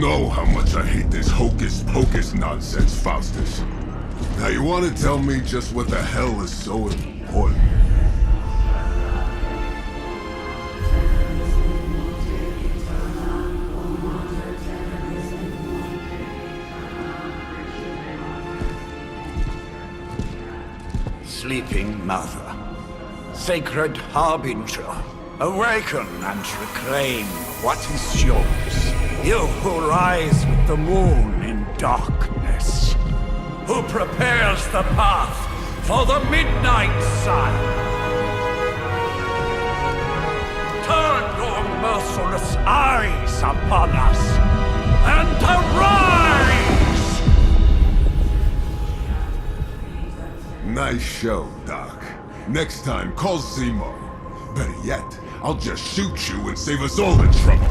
know how much I hate this hocus-pocus nonsense, Faustus. Now you want to tell me just what the hell is so important? Sleeping Mother, Sacred Harbinger, awaken and reclaim what is yours. You who rise with the moon in darkness, who prepares the path for the midnight sun. Turn your merciless eyes upon us, and arise! Nice show, Doc. Next time, call Zemo. Better yet, I'll just shoot you and save us all the trouble.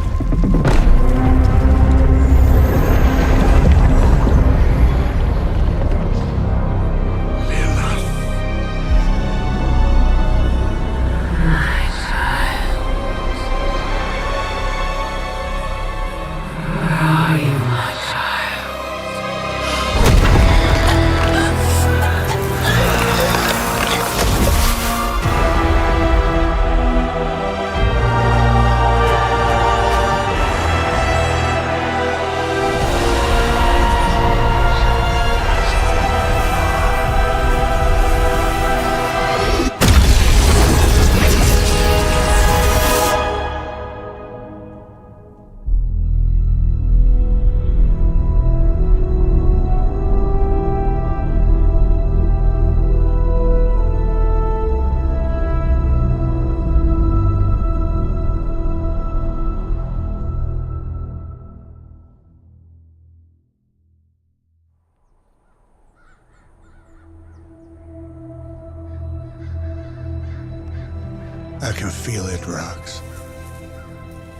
I can feel it, Rox.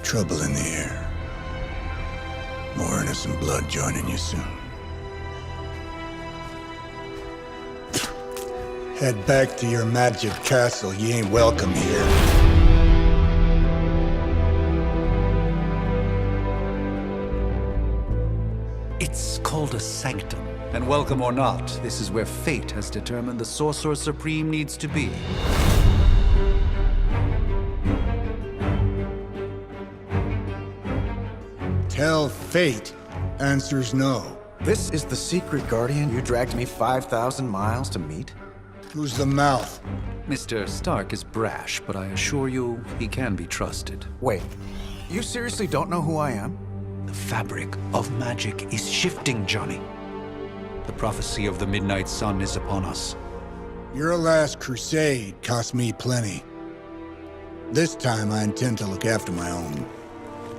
Trouble in the air. More innocent blood joining you soon. Head back to your magic castle. You ain't welcome here. It's called a sanctum. And welcome or not, this is where fate has determined the Sorcerer Supreme needs to be. Tell fate. Answers no. This is the secret guardian you dragged me 5,000 miles to meet? Who's the mouth? Mr. Stark is brash, but I assure you, he can be trusted. Wait, you seriously don't know who I am? The fabric of magic is shifting, Johnny. The prophecy of the Midnight Sun is upon us. Your last crusade cost me plenty. This time I intend to look after my own.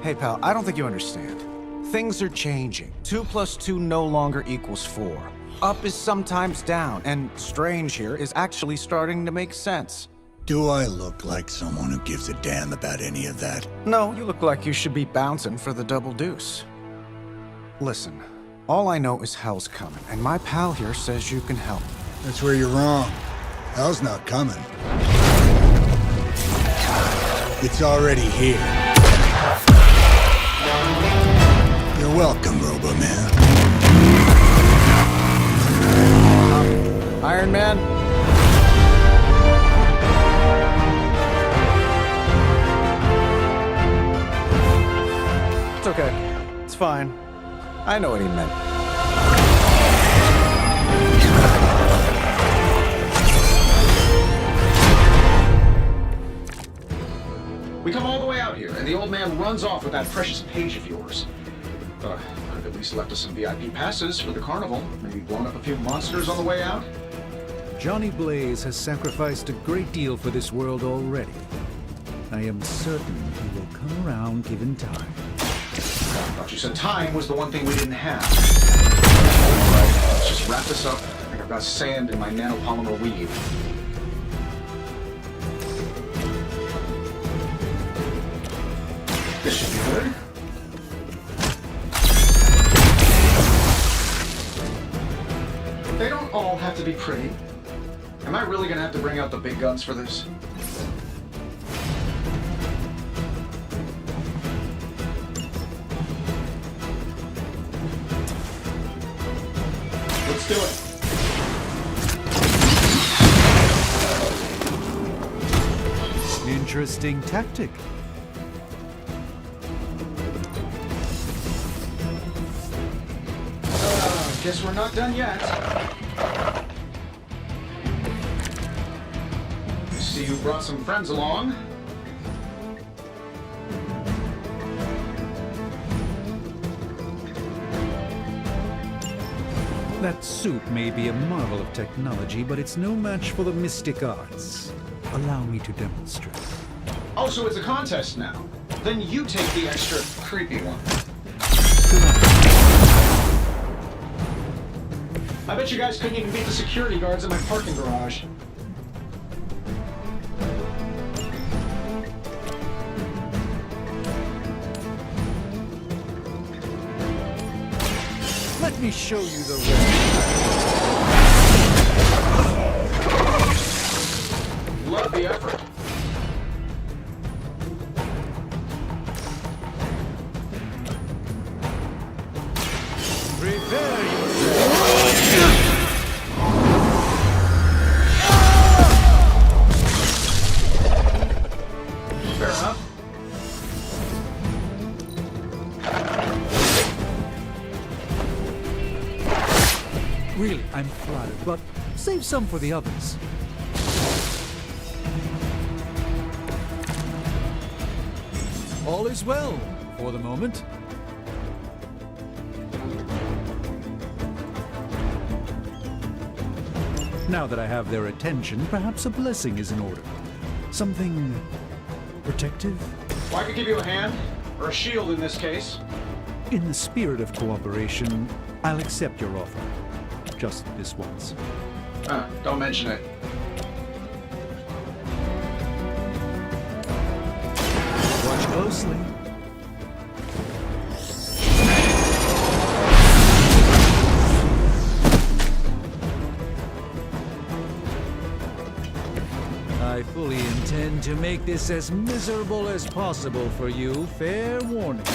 Hey pal, I don't think you understand. Things are changing. 2 + 2 no longer equals 4. Up is sometimes down, and Strange here is actually starting to make sense. Do I look like someone who gives a damn about any of that? No, you look like you should be bouncing for the double deuce. Listen, all I know is hell's coming, and my pal here says you can help. That's where you're wrong. Hell's not coming. It's already here. You're welcome, Robo-Man. Iron Man? It's okay. It's fine. I know what he meant. We come all the way out here, and the old man runs off with that precious page of yours. Could have at least left us some VIP passes for the carnival. Maybe blown up a few monsters on the way out. Johnny Blaze has sacrificed a great deal for this world already. I am certain he will come around given time. I thought you said time was the one thing we didn't have. All right, let's just wrap this up. I think I've got sand in my nanopolymer weave. This should be good. They don't all have to be pretty. Am I really gonna have to bring out the big guns for this? do it. Interesting tactic. Guess we're not done yet. See you brought some friends along. That suit may be a marvel of technology, but it's no match for the mystic arts. Allow me to demonstrate. Oh, so it's a contest now. Then you take the extra creepy one. I bet you guys couldn't even beat the security guards in my parking garage. Let me show you the way. Love the effort. Prepare yourself. Fair enough. Really, I'm flattered, but save some for the others. All is well, for the moment. Now that I have their attention, perhaps a blessing is in order. Something protective? Well, I could give you a hand, or a shield in this case. In the spirit of cooperation, I'll accept your offer. Just this once. Don't mention it. Watch closely. I fully intend to make this as miserable as possible for you. Fair warning.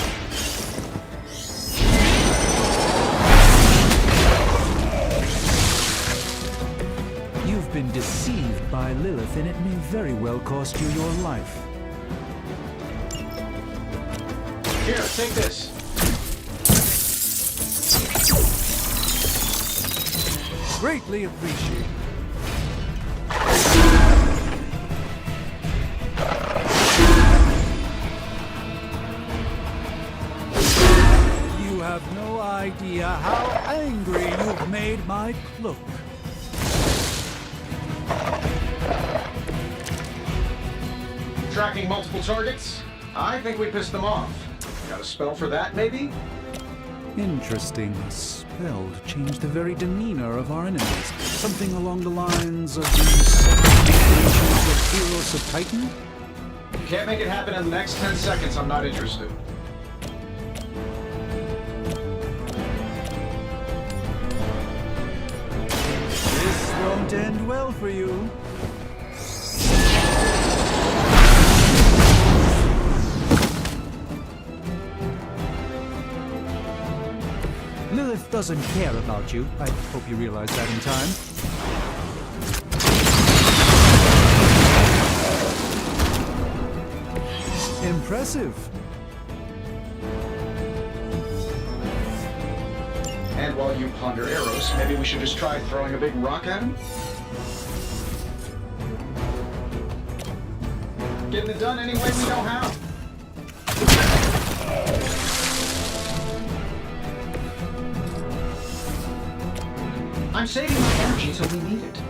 You've been deceived by Lilith, and it may very well cost you your life. Here, take this. Greatly appreciated. You have no idea how angry you've made my cloak. Tracking multiple targets? I think we pissed them off. Got a spell for that, maybe? Interesting. A spell to change the very demeanor of our enemies. Something along the lines of the second of Heroes of Titan? Can't make it happen in the next 10 seconds. I'm not interested. This won't end well for you. Lilith doesn't care about you. I hope you realize that in time. Impressive. And while you ponder arrows, maybe we should just try throwing a big rock at him? Getting it done any way we know how. I'm saving my energy till we need it.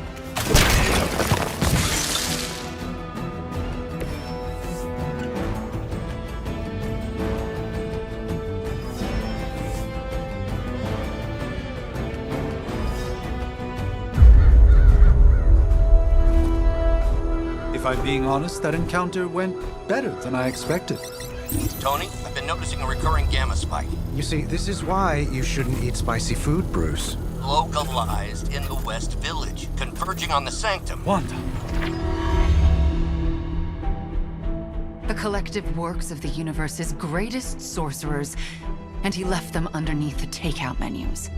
If I'm being honest, that encounter went better than I expected. Tony, I've been noticing a recurring gamma spike. You see, this is why you shouldn't eat spicy food, Bruce. Localized in the West Village, converging on the Sanctum. Wanda. The collective works of the universe's greatest sorcerers, and he left them underneath the takeout menus.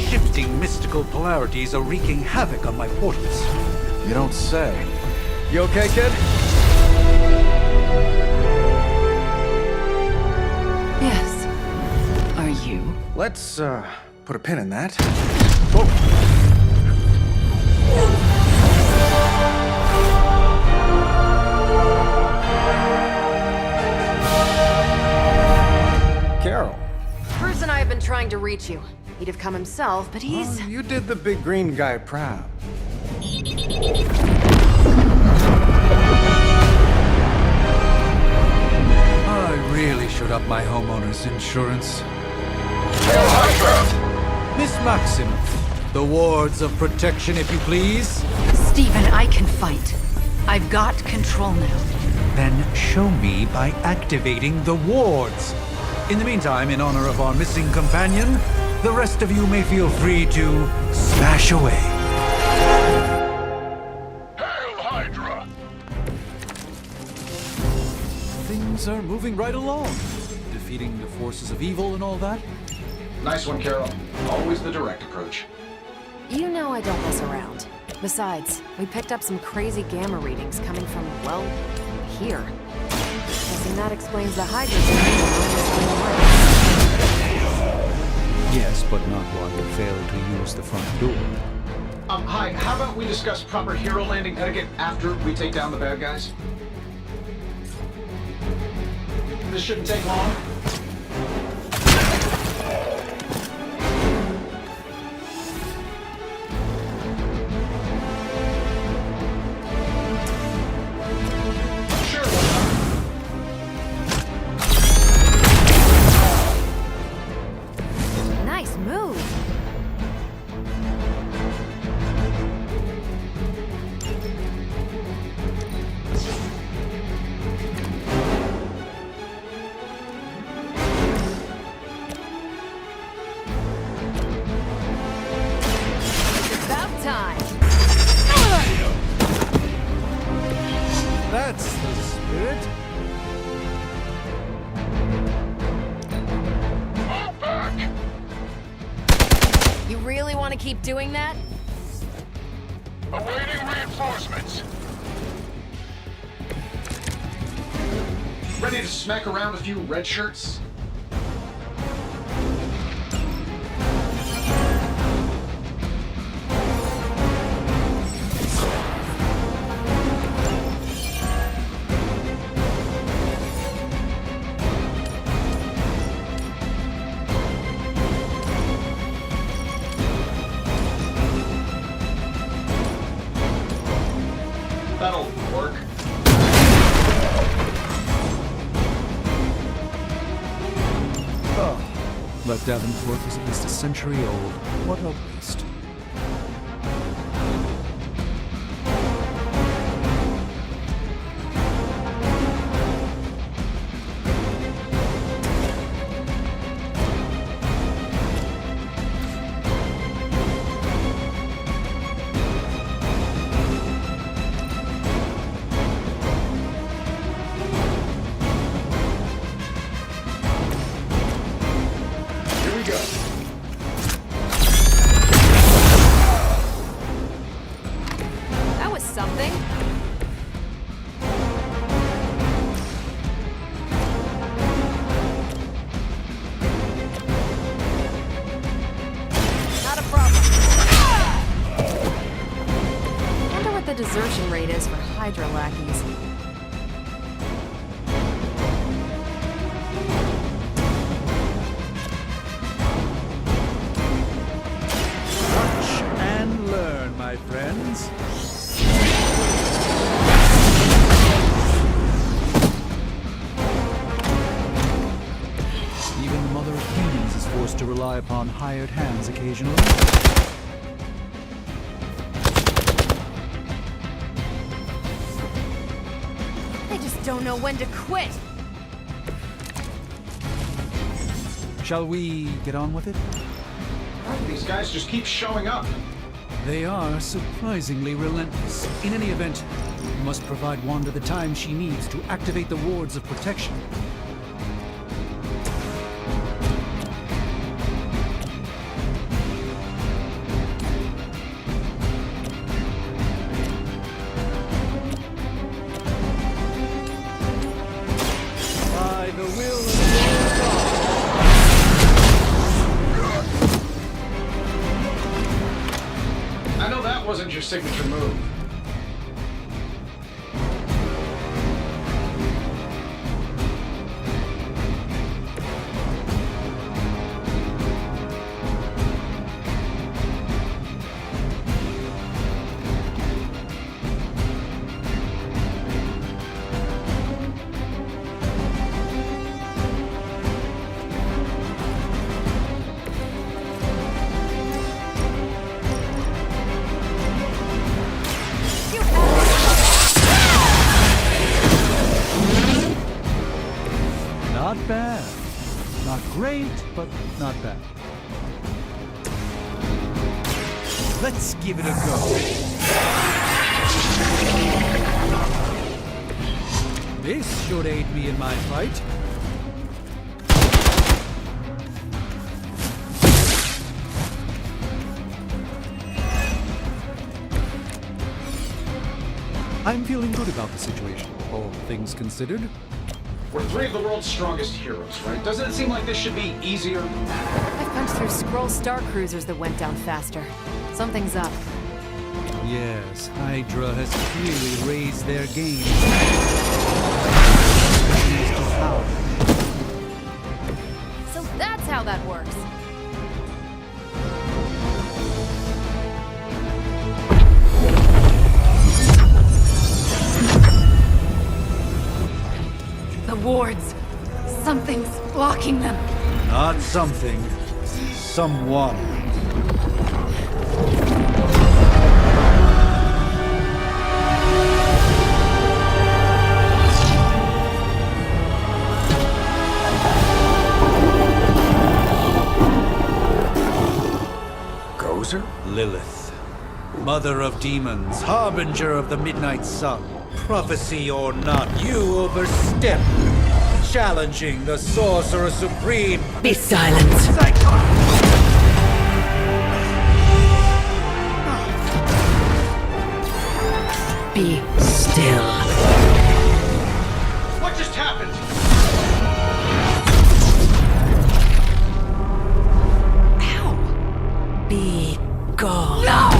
shifting mystical polarities are wreaking havoc on my portals. You don't say. You okay, kid? Yes. Are you? Let's, put a pin in that. Carol. Bruce and I have been trying to reach you. He'd have come himself, but he's... You did the big green guy proud. I really should up my homeowner's insurance. Miss Maximoff, the wards of protection, if you please. Stephen, I can fight. I've got control now. Then show me by activating the wards. In the meantime, in honor of our missing companion, the rest of you may feel free to smash away. Hail Hydra! Things are moving right along. Defeating the forces of evil and all that. Nice one, Carol. Always the direct approach. You know I don't mess around. Besides, we picked up some crazy gamma readings coming from, well, here. Guessing that explains the Hydra thing. Yes, but not while you failed to use the front door. Hi, how about we discuss proper hero landing etiquette after we take down the bad guys? This shouldn't take long. Sure, Nice move. It's about time. That's the spirit. You really want to keep doing that? Awaiting reinforcements. ready to smack around a few red shirts? That'll work. But Davenport was at least a century old. What a waste. Here we go. That was something. Not a problem. Wonder what the desertion rate is for Hydra lackeys. Watch and learn, my friends. Even the Mother of Kings is forced to rely upon hired hands occasionally. They just don't know when to quit. Shall we get on with it? These guys just keep showing up. They are surprisingly relentless. In any event, we must provide Wanda the time she needs to activate the wards of protection. your signature move? Not bad. Not great, but not bad. Let's give it a go. This should aid me in my fight. I'm feeling good about the situation, all things considered. We're three of the world's strongest heroes, right? Doesn't it seem like this should be easier? I've punched through Skrull Star Cruisers that went down faster. Something's up. Yes, Hydra has clearly raised their game. So that's how that works. The wards. Something's blocking them. Not something. Someone. Gozer? Lilith. Mother of demons, harbinger of the midnight sun. Prophecy or not, you overstep. Challenging the Sorcerer Supreme. Be silent. Be still. What just happened? Be gone. No!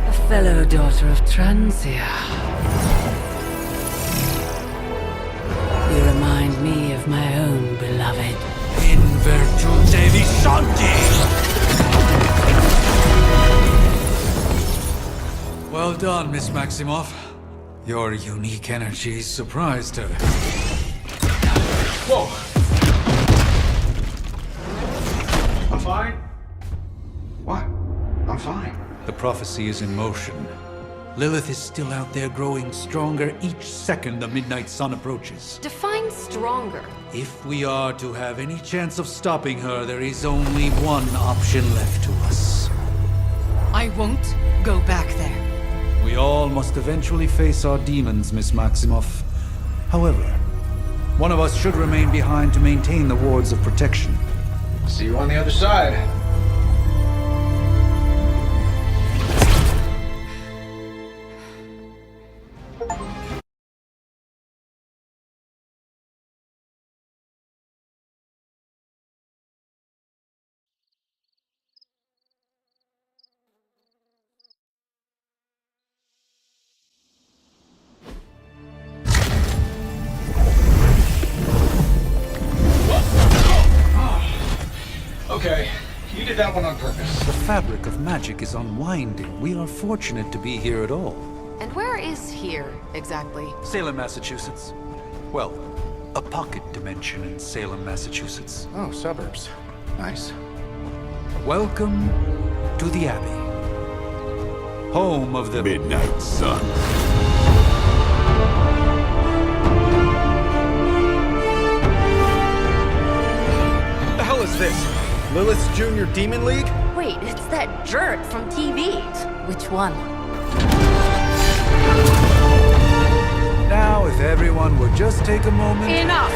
A fellow daughter of Transia. You remind me of my own beloved. In virtute vishanti! Well done, Miss Maximoff. Your unique energy surprised her. Whoa! I'm fine. What? I'm fine. The prophecy is in motion. Lilith is still out there growing stronger each second the midnight sun approaches. Define stronger. If we are to have any chance of stopping her, there is only one option left to us. I won't go back there. We all must eventually face our demons, Miss Maximoff. However, one of us should remain behind to maintain the wards of protection. See you on the other side. Okay, you did that one on purpose. The fabric of magic is unwinding. We are fortunate to be here at all. And where is here, exactly? Salem, Massachusetts. Well, a pocket dimension in Salem, Massachusetts. Oh, suburbs. Nice. Welcome to the Abbey. Home of the Midnight Sun. What the hell is this? Lilith's Junior Demon League? Wait, it's that jerk from TV. Which one? Now, if everyone would just take a moment... Enough!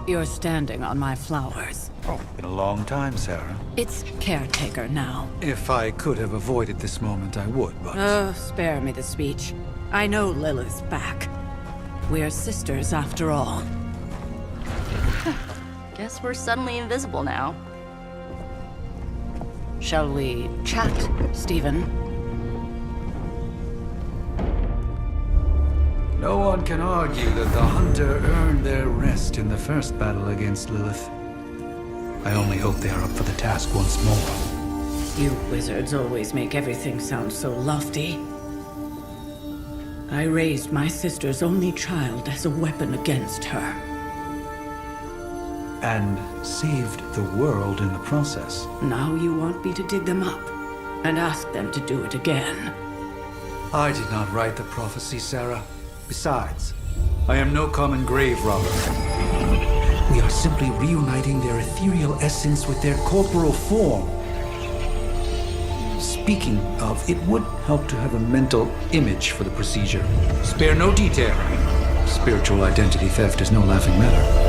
You're standing on my flowers. Oh, been a long time, Sarah. It's caretaker now. If I could have avoided this moment, I would, but... Spare me the speech. I know Lilith's back. We're sisters after all. Guess we're suddenly invisible now. Shall we chat, Stephen? No one can argue that the Hunter earned their rest in the first battle against Lilith. I only hope they are up for the task once more. You wizards always make everything sound so lofty. I raised my sister's only child as a weapon against her. And saved the world in the process. Now you want me to dig them up and ask them to do it again. I did not write the prophecy, Sarah. Besides, I am no common grave robber. We are simply reuniting their ethereal essence with their corporal form. Speaking of, it would help to have a mental image for the procedure. Spare no detail. Spiritual identity theft is no laughing matter.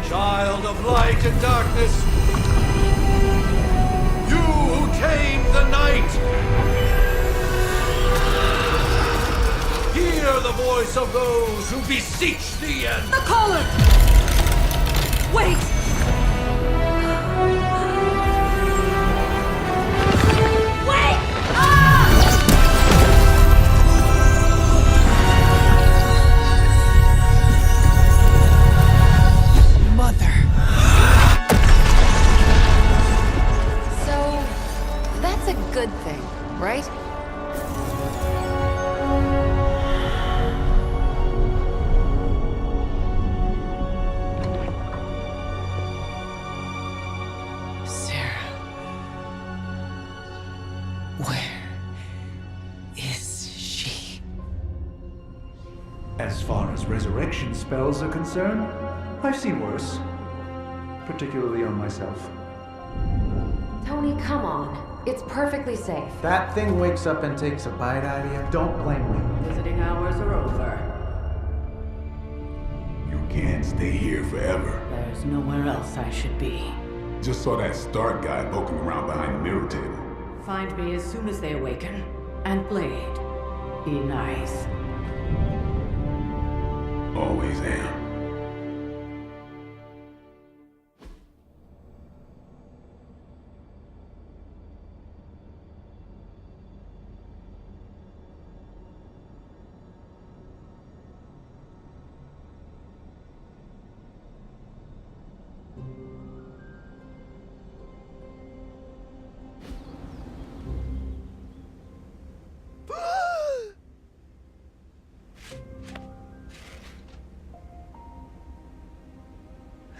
Child of light and darkness, you who tame the night, hear the voice of those who beseech thee and... The caller! Wait! Wait! Mother. So, that's a good thing, right? Sarah. Where is she? As far as resurrection spells are concerned, I've seen worse. Particularly on myself. Tony, come on. It's perfectly safe. That thing wakes up and takes a bite out of you. Don't blame me. Visiting hours are over. You can't stay here forever. There's nowhere else I should be. Just saw that Stark guy poking around behind the mirror table. Find me as soon as they awaken. And Blade, be nice. Always am.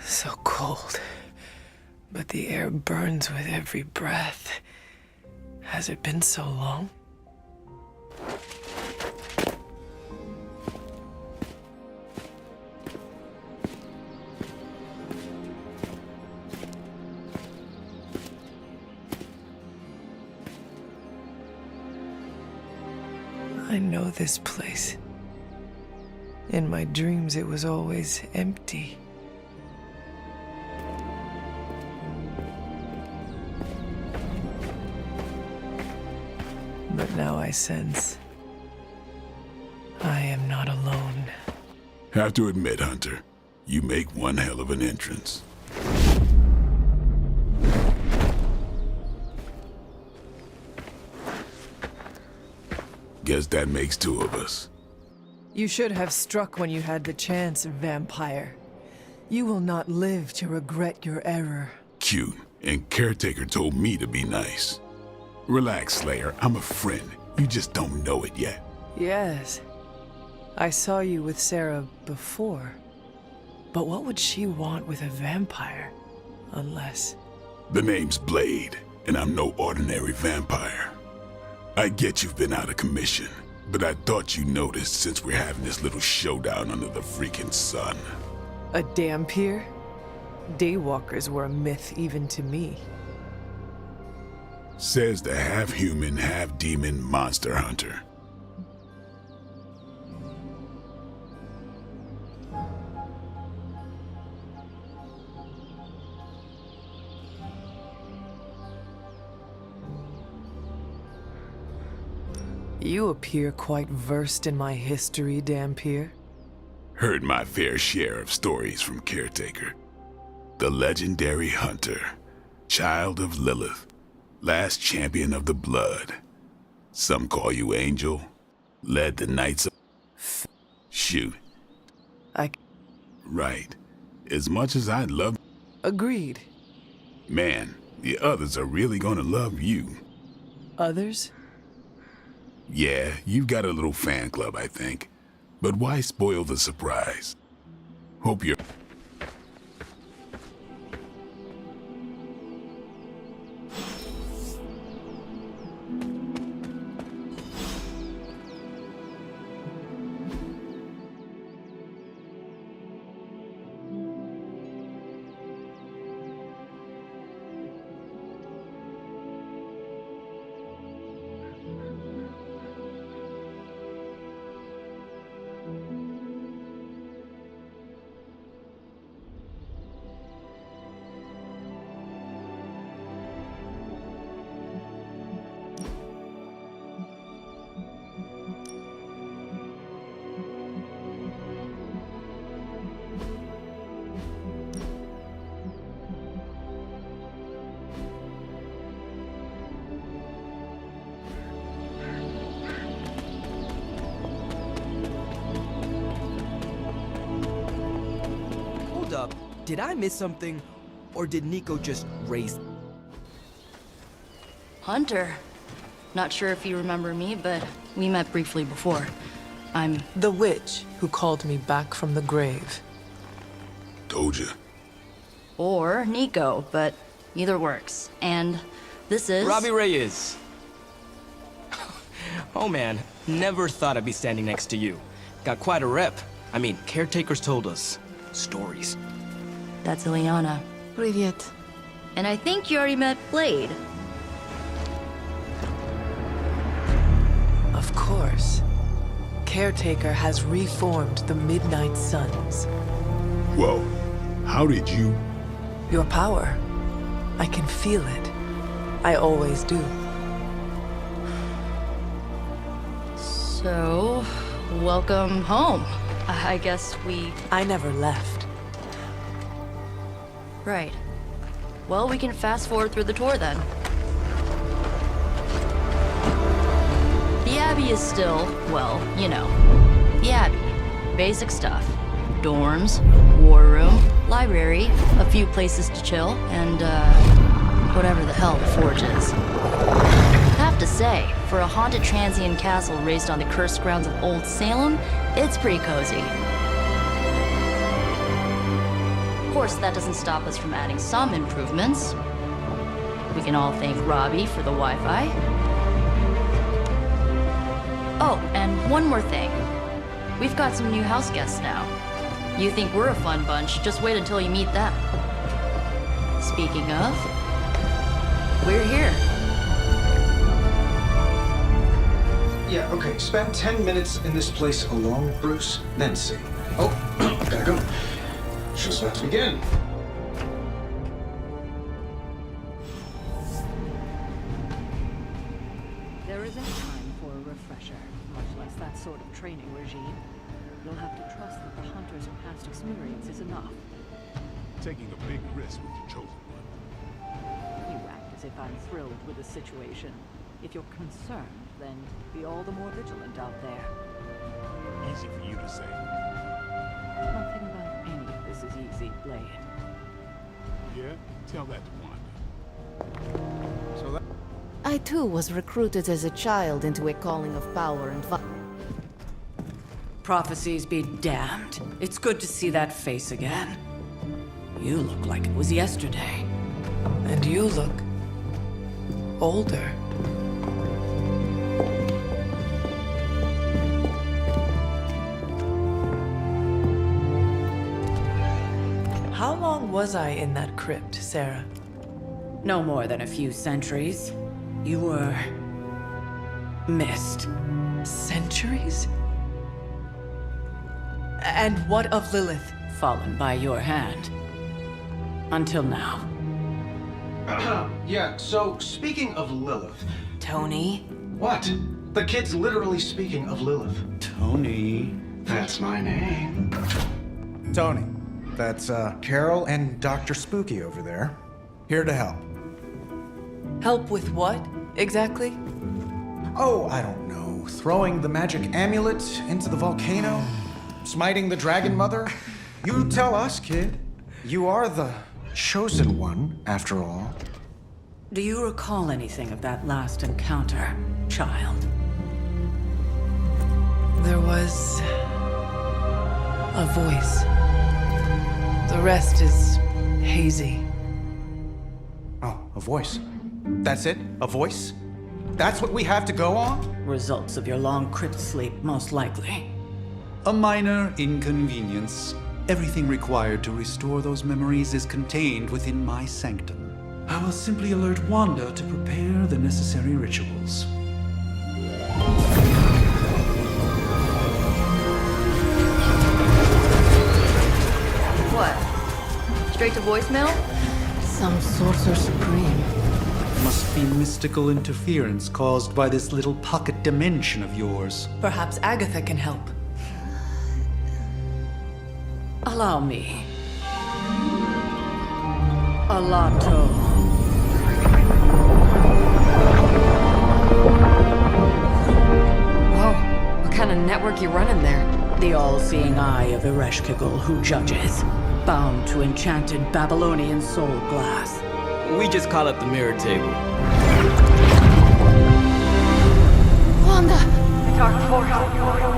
So cold, but the air burns with every breath. Has it been so long? I know this place. In my dreams, it was always empty. But now I sense I am not alone. Have to admit, Hunter, you make one hell of an entrance. Guess that makes two of us. You should have struck when you had the chance, vampire. You will not live to regret your error. Cute, and Caretaker told me to be nice. Relax, Slayer, I'm a friend. You just don't know it yet. Yes. I saw you with Sarah before. But what would she want with a vampire? Unless... The name's Blade, and I'm no ordinary vampire. I get you've been out of commission, but I thought you noticed since we're having this little showdown under the freaking sun. A Dhampir? Daywalkers were a myth even to me. Says the half-human, half-demon monster hunter. You appear quite versed in my history, Dhampir. Heard my fair share of stories from Caretaker. The legendary hunter, child of Lilith, last champion of the blood. Some call you Angel, led the Knights of... Shoot. Right. As much as I'd love... Agreed. Man, the others are really gonna love you. Others? Yeah, you've got a little fan club, I think. But why spoil the surprise? Hope you're... Up. Did I miss something, or did Nico just raise... Hunter. Not sure if you remember me, but we met briefly before. I'm... The witch who called me back from the grave. Told you. Or Nico, but either works. And this is... Robbie Reyes. Oh man, never thought I'd be standing next to you. Got quite a rep. I mean, Caretakers told us. Stories. That's Ileana. Привет. And I think you already met Blade. Of course. Caretaker has reformed the Midnight Suns. Whoa. How did you... Your power. I can feel it. I always do. So, welcome home. I guess I never left. Right. Well, we can fast forward through the tour then. The Abbey is still, well, you know, the Abbey. Basic stuff. Dorms, war room, library, a few places to chill, and, whatever the hell the Forge is. Have to say, for a haunted transient castle raised on the cursed grounds of Old Salem, it's pretty cozy. Of course, that doesn't stop us from adding some improvements. We can all thank Robbie for the Wi-Fi. Oh, and one more thing. We've got some new house guests now. You think we're a fun bunch, just wait until you meet them. Speaking of, we're here. Yeah, okay. Spend 10 minutes in this place alone, Bruce, then see. Oh, gotta go. Show's about to begin. There isn't time for a refresher, much less that sort of training regime. You'll have to trust that the Hunter's past experience is enough. Taking a big risk with the Chosen One. You act as if I'm thrilled with the situation. If you're concerned, then be all the more vigilant out there. Easy for you to say. Nothing about any of this is easy, Blade. Yeah? Tell that to Wanda. So that... I too was recruited as a child into a calling of power and Prophecies be damned. It's good to see that face again. You look like it was yesterday. And you look older. How long was I in that crypt, Sarah? No more than a few centuries. You were... missed. Centuries? And what of Lilith? Fallen by your hand. Until now. Yeah, so speaking of Lilith... Tony? What? The kid's literally speaking of Lilith. Tony. That's my name. Tony. That's, Carol and Dr. Spooky over there. Here to help. Help with what, exactly? Oh, I don't know. Throwing the magic amulet into the volcano? Smiting the Dragon Mother? You tell us, kid. You are the chosen one, after all. Do you recall anything of that last encounter, child? There was... a voice. The rest is hazy. Oh, a voice. That's it? A voice? That's what we have to go on? Results of your long crypt sleep, most likely. A minor inconvenience. Everything required to restore those memories is contained within my sanctum. I will simply alert Wanda to prepare the necessary rituals. What? Straight to voicemail? Some sorcerer supreme. Must be mystical interference caused by this little pocket dimension of yours. Perhaps Agatha can help. Allow me. Alato. Whoa, what kind of network you running there? The all-seeing eye of Ereshkigal who judges, bound to enchanted Babylonian soul glass. We just call it the mirror table. Wanda! Dark force,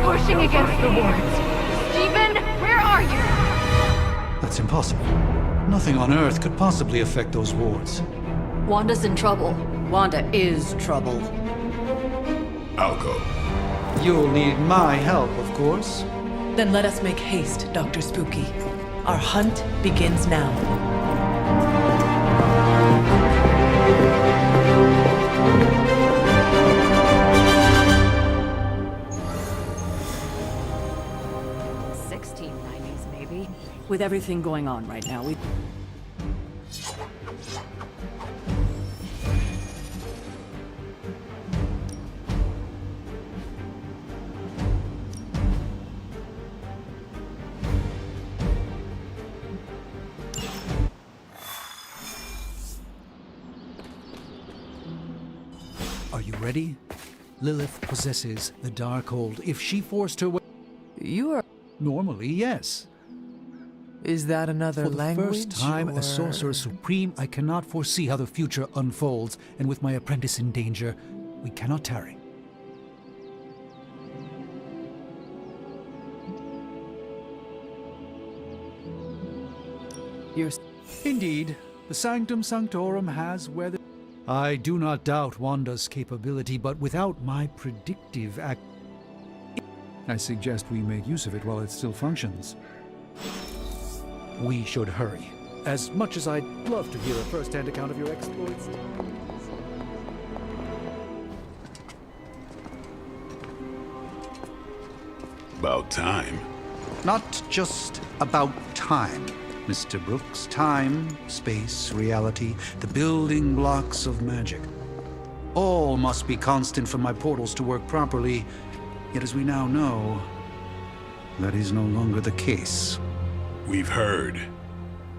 pushing against the wards. Stephen, where are you? That's impossible. Nothing on Earth could possibly affect those wards. Wanda's in trouble. Wanda is trouble. I'll go. You'll need my help, of course. Then let us make haste, Dr. Spooky. Our hunt begins now. With everything going on right now, we... Are you ready? Lilith possesses the Darkhold. If she forced her way... You are... Normally, yes. Is that another language? For the first time as Sorcerer Supreme, I cannot foresee how the future unfolds, and with my apprentice in danger, we cannot tarry. Indeed, the Sanctum Sanctorum has weathered... I do not doubt Wanda's capability, but without my predictive act... I suggest we make use of it while it still functions. We should hurry. As much as I'd love to hear a first-hand account of your exploits. About time. Not just about time, Mr. Brooks. Time, space, reality, the building blocks of magic. All must be constant for my portals to work properly, yet as we now know, that is no longer the case. We've heard.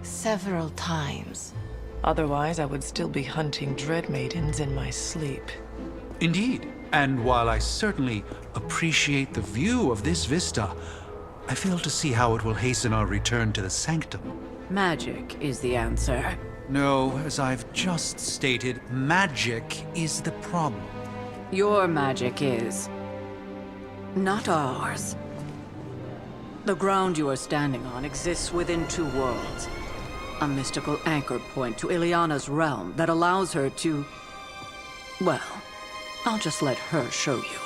Several times. Otherwise, I would still be hunting Dread Maidens in my sleep. Indeed. And while I certainly appreciate the view of this vista, I fail to see how it will hasten our return to the Sanctum. Magic is the answer. No, as I've just stated, magic is the problem. Your magic is. Not ours. The ground you are standing on exists within two worlds. A mystical anchor point to Ileana's realm that allows her to... Well, I'll just let her show you.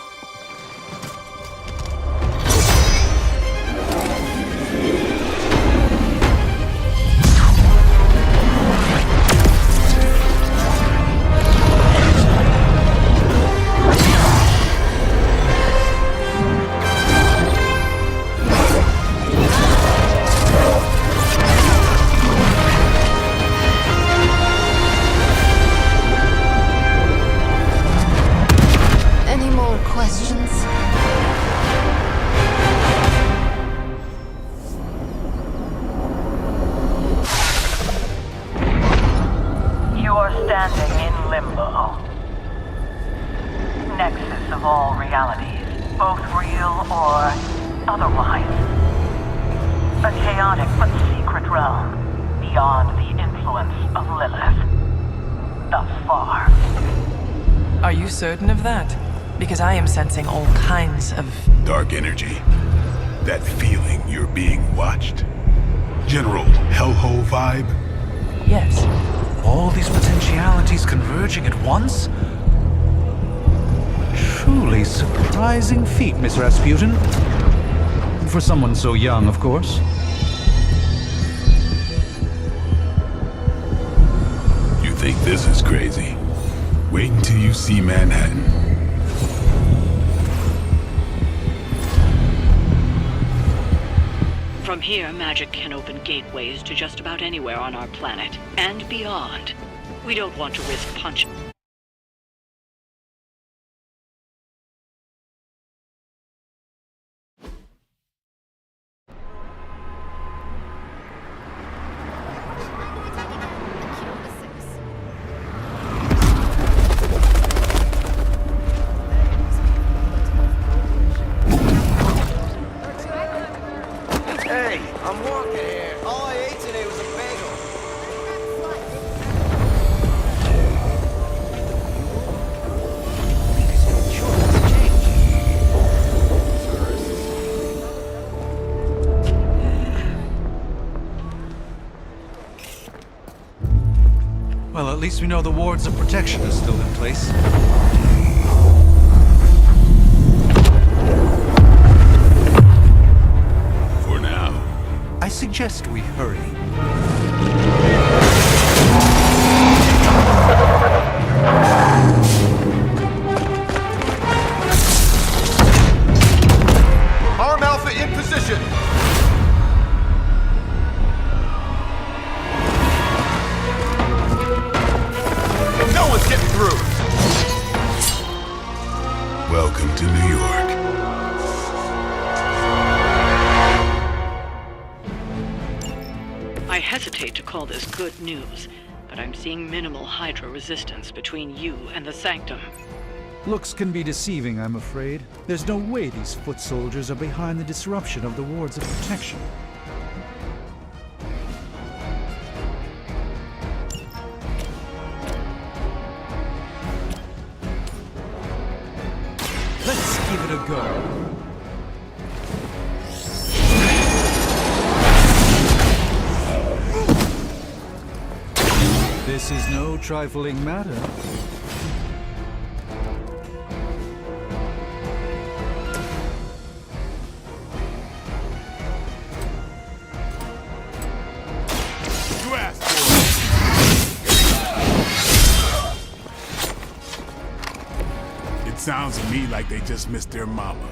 Certain of that? Because I am sensing all kinds of... dark energy. That feeling you're being watched. General hellhole vibe? Yes. All these potentialities converging at once? Truly surprising feat, Miss Rasputin. For someone so young, of course. You think this is crazy? Wait until you see Manhattan. From here, magic can open gateways to just about anywhere on our planet, and beyond. We don't want to risk punching. Well, at least we know the wards of protection are still in place. For now. I suggest we hurry. Arm Alpha in position! No one's getting through! Welcome to New York. I hesitate to call this good news, but I'm seeing minimal Hydra resistance between you and the Sanctum. Looks can be deceiving, I'm afraid. There's no way these foot soldiers are behind the disruption of the wards of protection. Let's give it a go. This is no trifling matter. You asked for it. It sounds to me like they just missed their mama.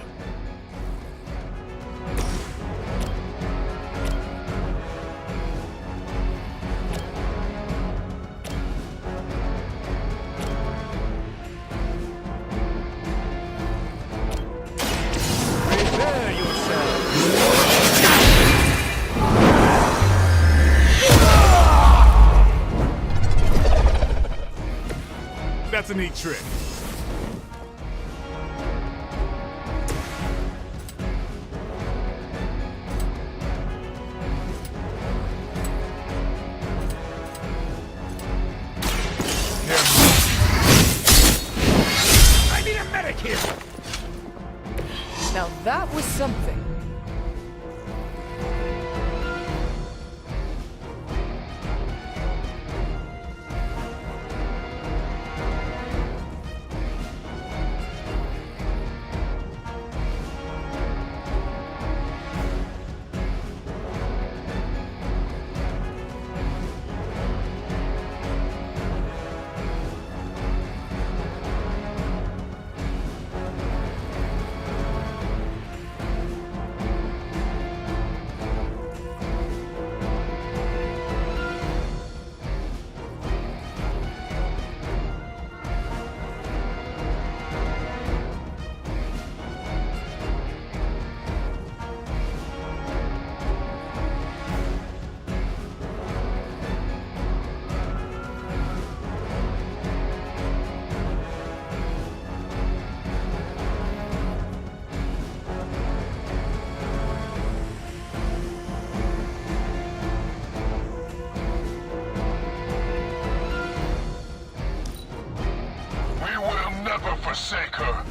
destiny trick. I need a medic here! Now that was something. Never forsake her.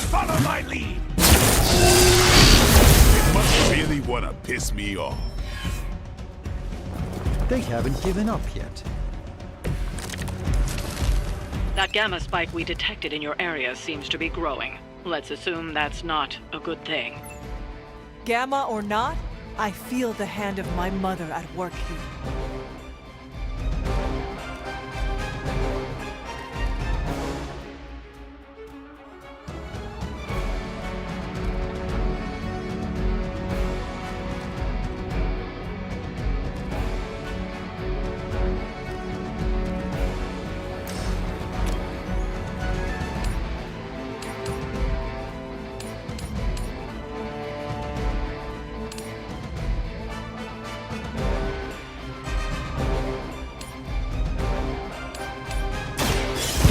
Follow my lead! They must really want to piss me off. They haven't given up yet. That gamma spike we detected in your area seems to be growing. Let's assume that's not a good thing. Gamma or not, I feel the hand of my mother at work here.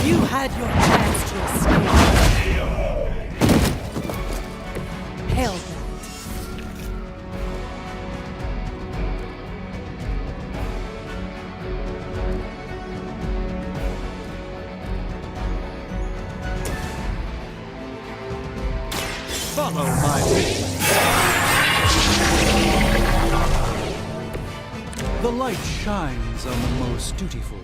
You had your chance to escape. Hell no. Follow my lead. The light shines on the most dutiful.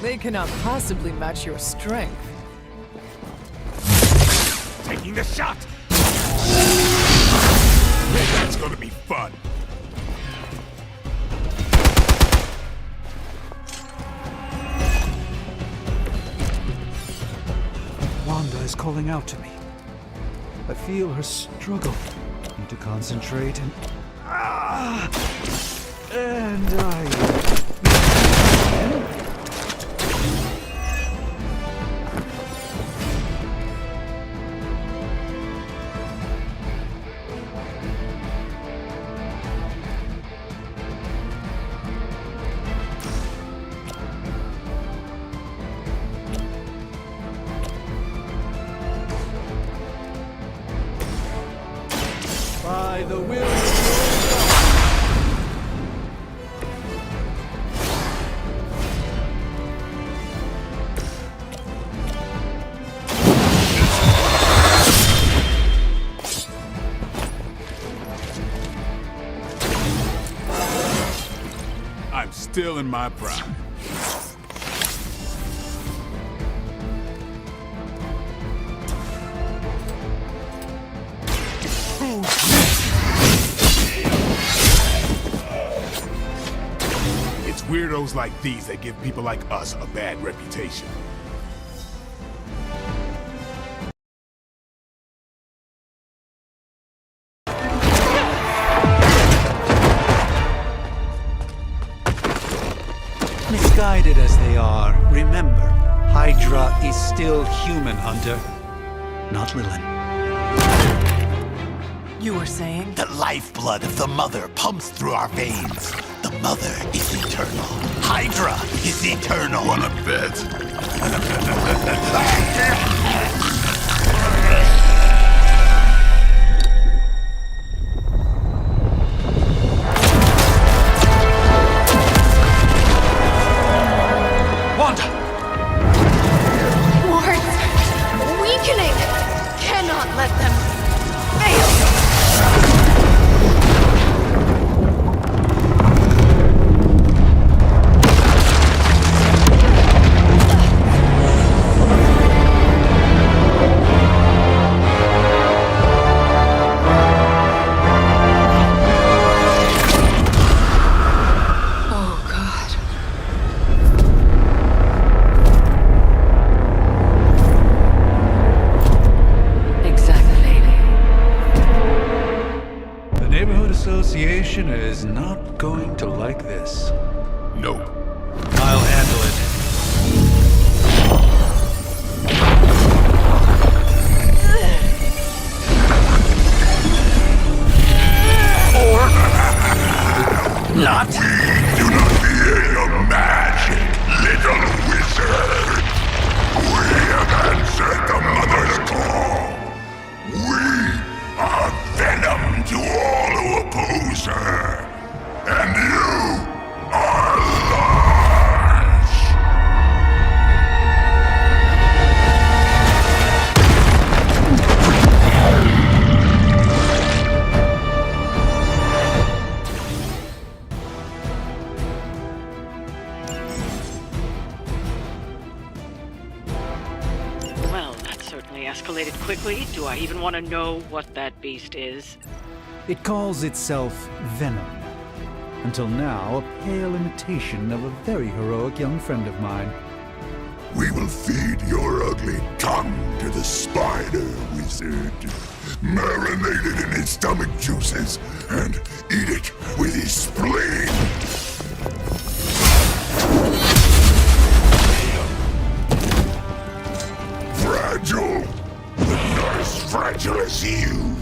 They cannot possibly match your strength. Taking the shot! That's gonna be fun. Wanda is calling out to me. I feel her struggle. Need to concentrate and... And I... By the will of I'm still in my prime. It's weirdos like these that give people like us a bad reputation. Misguided as they are, remember, Hydra is still human, Hunter. Not Lilith. You were saying? The lifeblood of the Mother pumps through our veins. The Mother is eternal. Hydra is eternal. Wanna bet? Wanda! Wards! Weakening! Cannot let them fail! Oh, God. Exactly. The Neighborhood Association is not going to like this. Nope. I'll handle it. Not. We do not fear your magic, little wizard. We have answered the Mother's call. We are venom to all who oppose her. And you are large. Well, that certainly escalated quickly. Do I even want to know what that beast is? It calls itself Venom. Until now, a pale imitation of a very heroic young friend of mine. We will feed your ugly tongue to the spider wizard. Marinate it in his stomach juices and eat it with his spleen. Fragile, but not as fragile as you.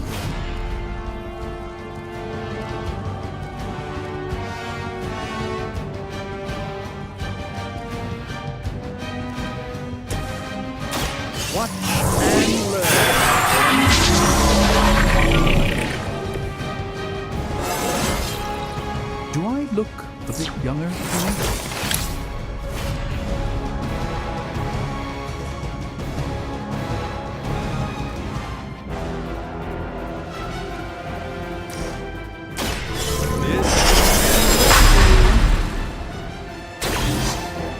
Watch and learn. Do I look a bit younger today?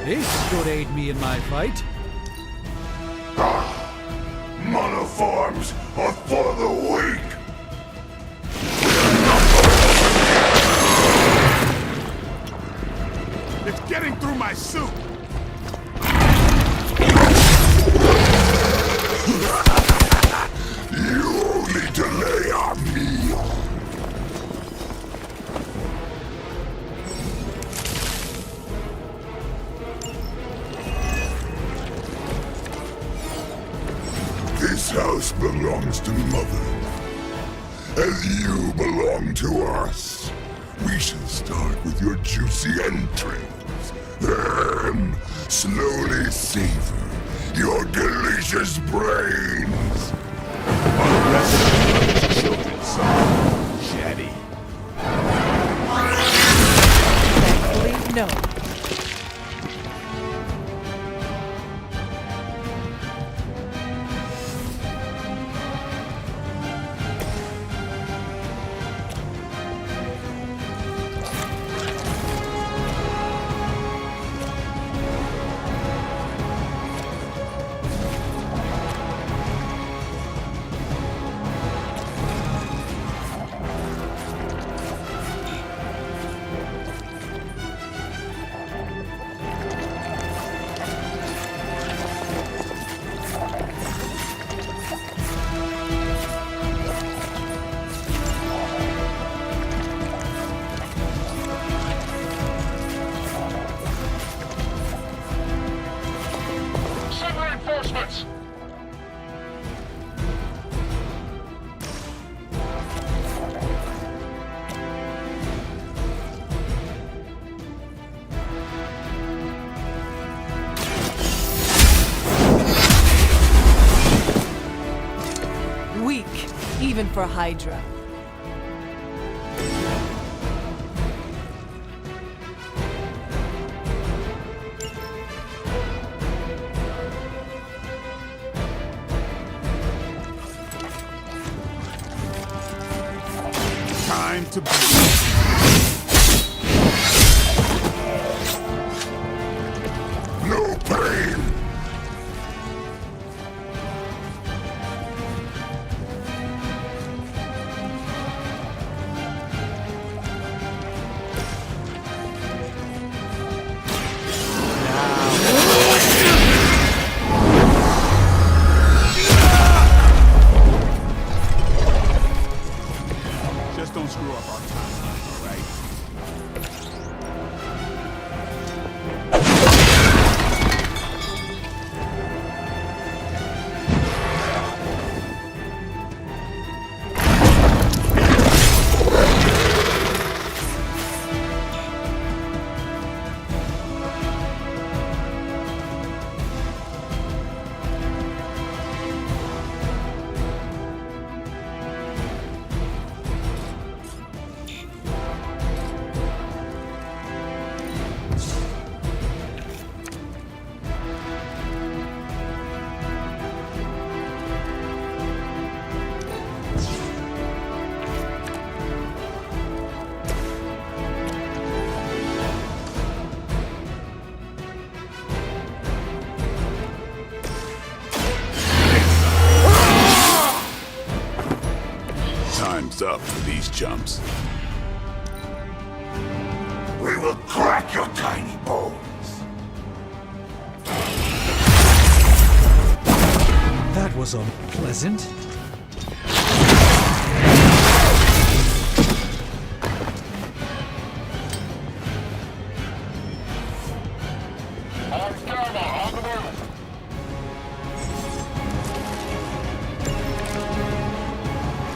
This should aid me in my fight. Monoforms are for the weak. It's getting through my suit. You only delay our meal. This house belongs to Mother, as you belong to us. We shall start with your juicy entrails, then slowly savor your delicious brains. Unrest children's song, Shaddy. Thankfully, no. even for Hydra. Time to No pain! Just don't screw up our timeline, all right? Time's up for these chumps. We will crack your tiny bones. That was unpleasant.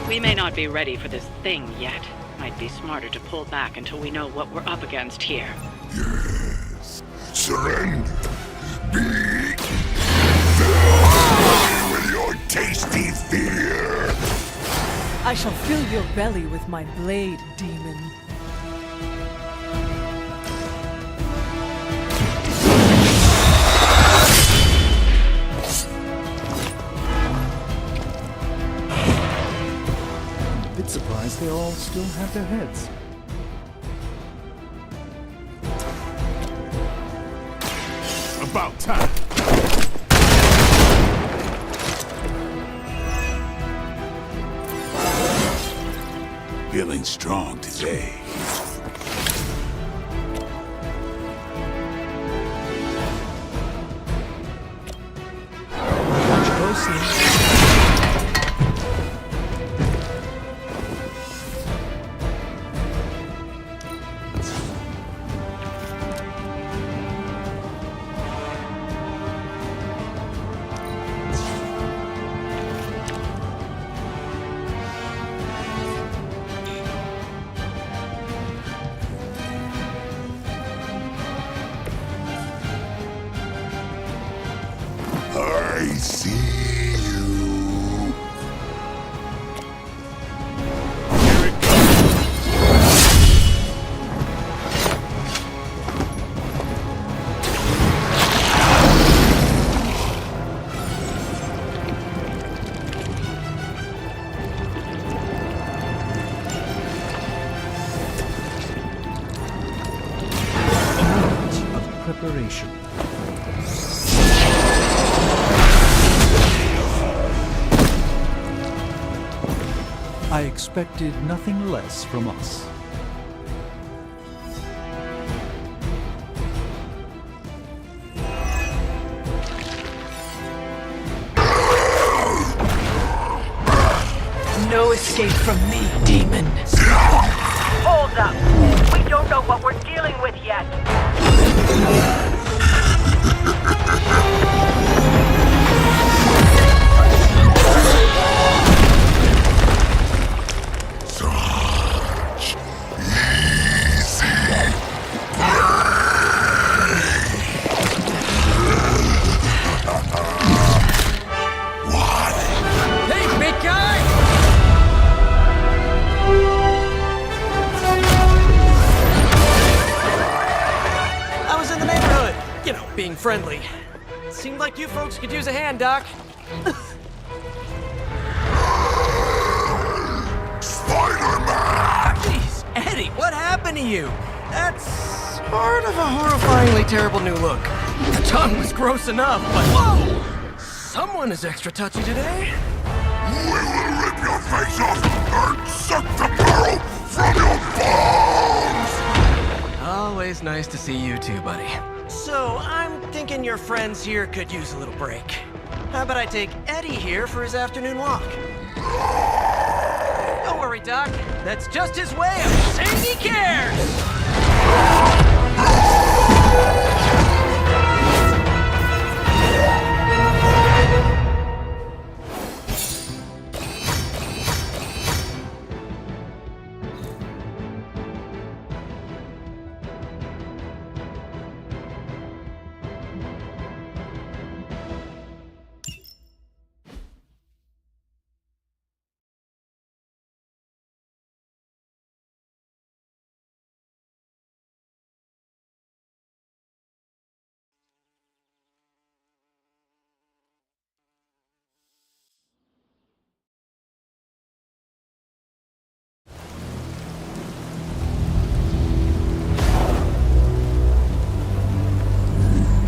We may not be ready for this thing yet. Might be smarter to pull back until we know what we're up against here. Yes. Surrender. Be filled with your tasty fear. I shall fill your belly with my blade, demon. Bit surprised they all still have their heads. About time. Feeling strong today. Watch closely. I see you. Of preparation. I expected nothing less from us. No escape from me, demon. Hold up! We don't know what we're dealing with yet! Hey, big guy! being friendly. Seemed like you folks could use a hand, Doc. Spider-Man! Jeez, Eddie, what happened to you? That's sort of a horrifyingly terrible new look. The tongue was gross enough, but whoa! Someone is extra touchy today. We will rip your face off and suck the marrow from your bones! Always nice to see you too, buddy. So, I'm thinking your friends here could use a little break. How about I take Eddie here for his afternoon walk? Don't worry, Doc. That's just his way of saying he cares!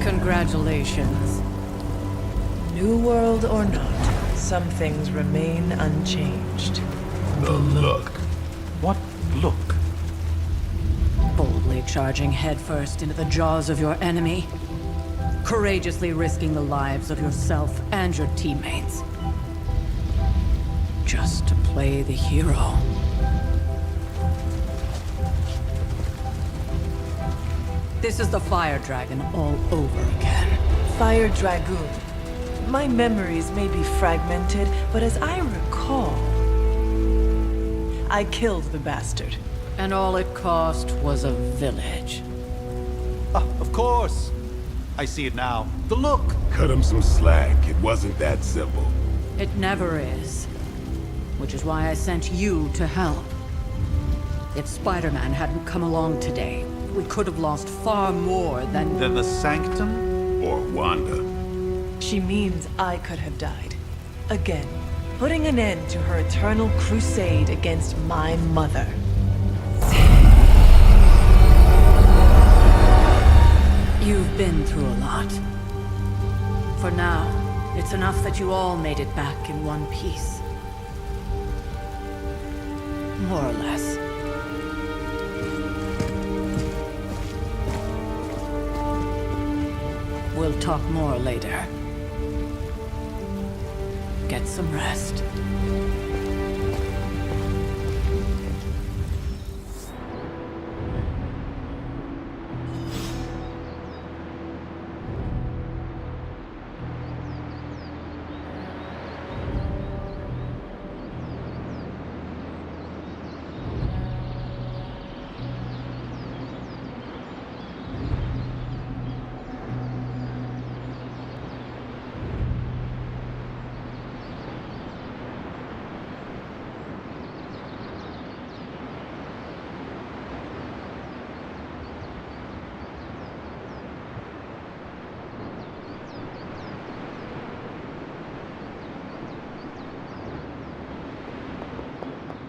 Congratulations. New world or not, some things remain unchanged. The look. What look? Boldly charging headfirst into the jaws of your enemy. Courageously risking the lives of yourself and your teammates. Just to play the hero. This is the Fire Dragon all over again. Fire Dragoon. My memories may be fragmented, but as I recall, I killed the bastard. And all it cost was a village. Of course. I see it now. The look. Cut him some slack. It wasn't that simple. It never is. Which is why I sent you to help. If Spider-Man hadn't come along today, we could have lost far more than the Sanctum? Or Wanda. She means I could have died. Again, putting an end to her eternal crusade against my mother. You've been through a lot. For now, it's enough that you all made it back in one piece. More or less. We'll talk more later. Get some rest.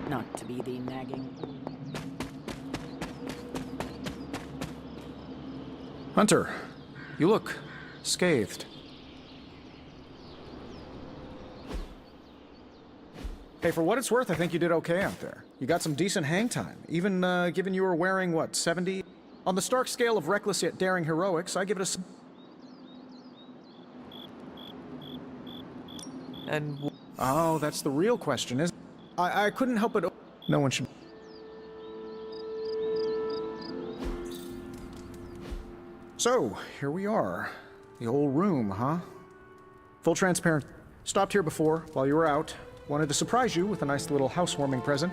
Not to be the nagging. Hunter, you look scathed. Hey, for what it's worth, I think you did okay out there. You got some decent hang time, even given you were wearing, what, 70? On the Stark scale of reckless yet daring heroics, I give it a... And... Oh, that's the real question, isn't it? I couldn't help but... No one should... So, here we are. The old room, huh? Full transparent. Stopped here before, while you were out. Wanted to surprise you with a nice little housewarming present.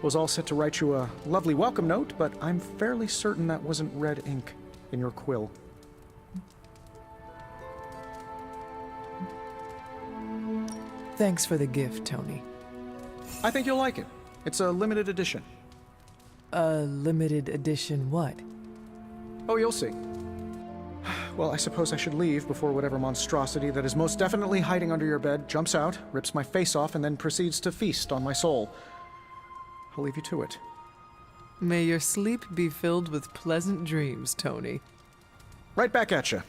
Was all set to write you a lovely welcome note, but I'm fairly certain that wasn't red ink in your quill. Thanks for the gift, Tony. I think you'll like it. It's a limited edition. A limited edition what? Oh, you'll see. Well, I suppose I should leave before whatever monstrosity that is most definitely hiding under your bed jumps out, rips my face off, and then proceeds to feast on my soul. I'll leave you to it. May your sleep be filled with pleasant dreams, Tony. Right back at you.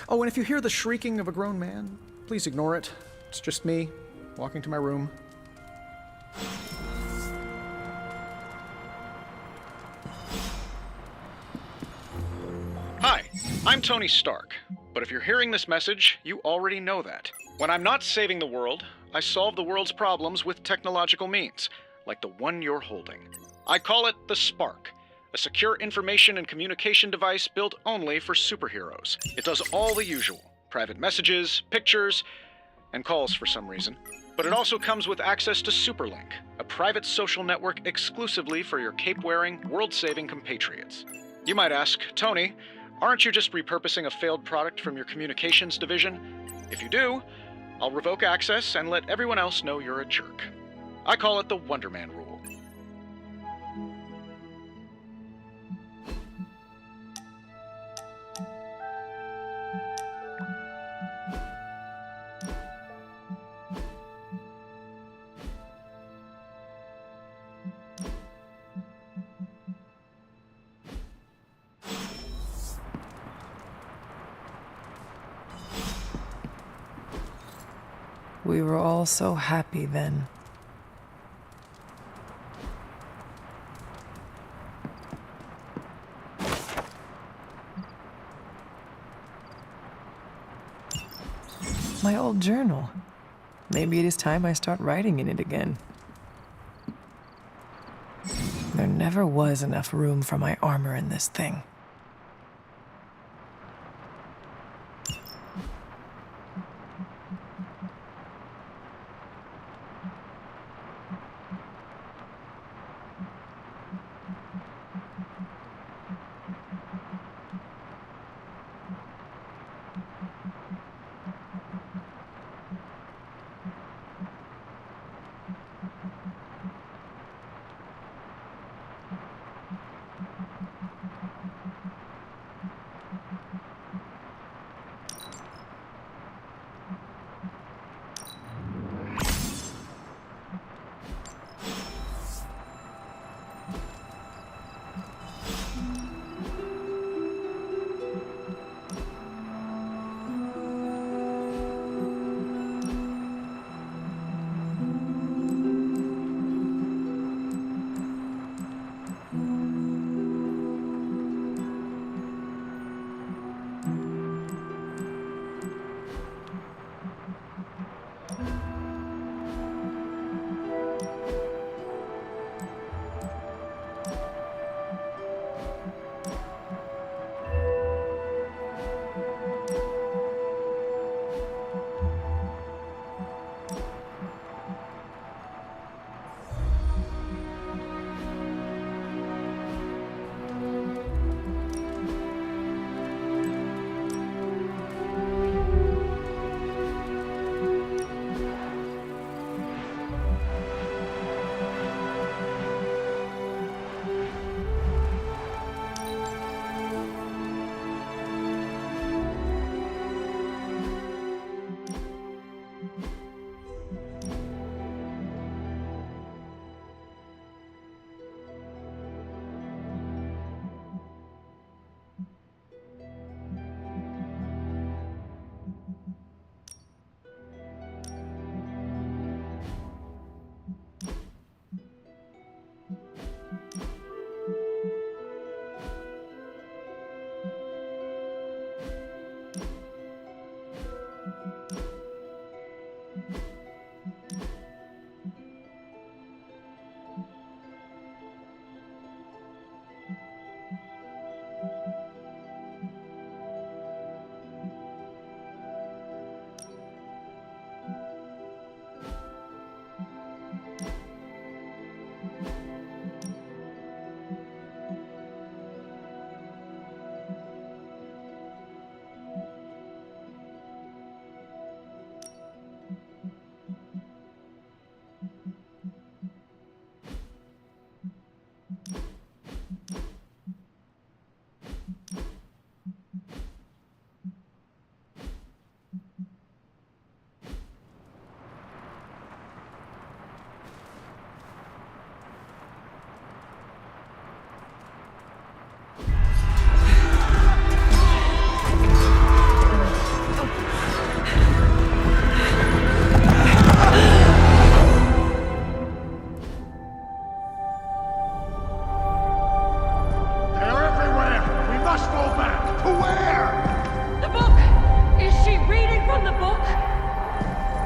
Oh, and if you hear the shrieking of a grown man, please ignore it. It's just me, walking to my room. Hi, I'm Tony Stark, but if you're hearing this message, you already know that. When I'm not saving the world, I solve the world's problems with technological means, like the one you're holding. I call it the Spark, a secure information and communication device built only for superheroes. It does all the usual, private messages, pictures, and calls for some reason. But it also comes with access to Superlink, a private social network exclusively for your cape-wearing, world-saving compatriots. You might ask, Tony, aren't you just repurposing a failed product from your communications division? If you do, I'll revoke access and let everyone else know you're a jerk. I call it the Wonder Man rule. We were all so happy then. My old journal. Maybe it is time I start writing in it again. There never was enough room for my armor in this thing.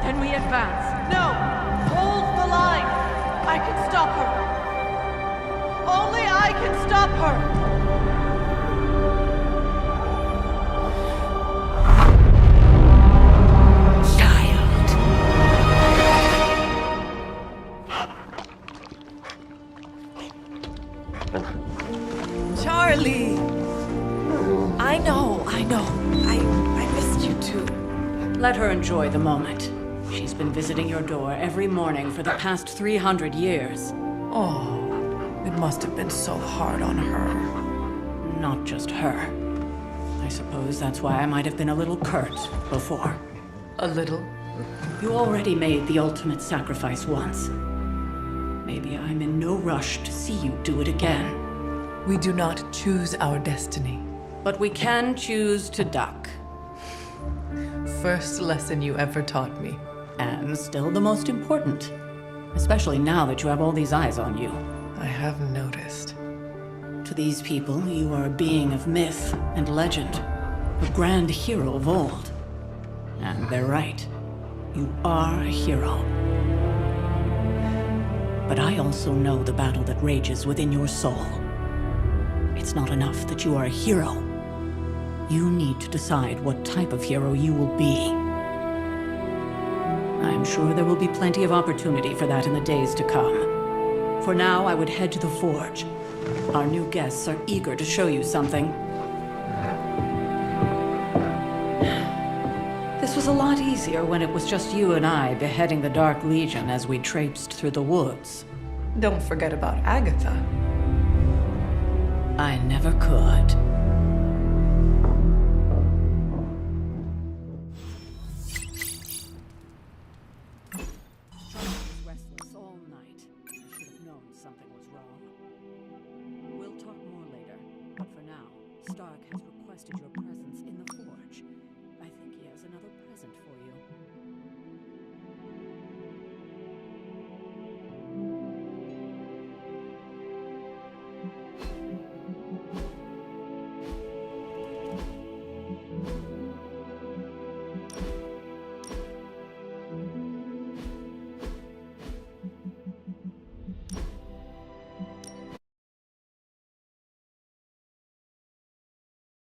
Then we advance. No! Hold the line! I can stop her! Only I can stop her! Charlie! I know. I missed you too. Let her enjoy the moment. She's been visiting your door every morning for the past 300 years. Oh, it must have been so hard on her. Not just her. I suppose that's why I might have been a little curt before. A little? You already made the ultimate sacrifice once. Maybe I'm in no rush to see you do it again. We do not choose our destiny. But we can choose to duck. First lesson you ever taught me. And still the most important. Especially now that you have all these eyes on you. I have noticed. To these people, you are a being of myth and legend. A grand hero of old. And they're right. You are a hero. But I also know the battle that rages within your soul. It's not enough that you are a hero. You need to decide what type of hero you will be. I'm sure there will be plenty of opportunity for that in the days to come. For now, I would head to the Forge. Our new guests are eager to show you something. This was a lot easier when it was just you and I beheading the Dark Legion as we traipsed through the woods. Don't forget about Agatha. I never could. Charlie was restless all night. I should have known something was wrong. We'll talk more later, but for now, Stark has requested your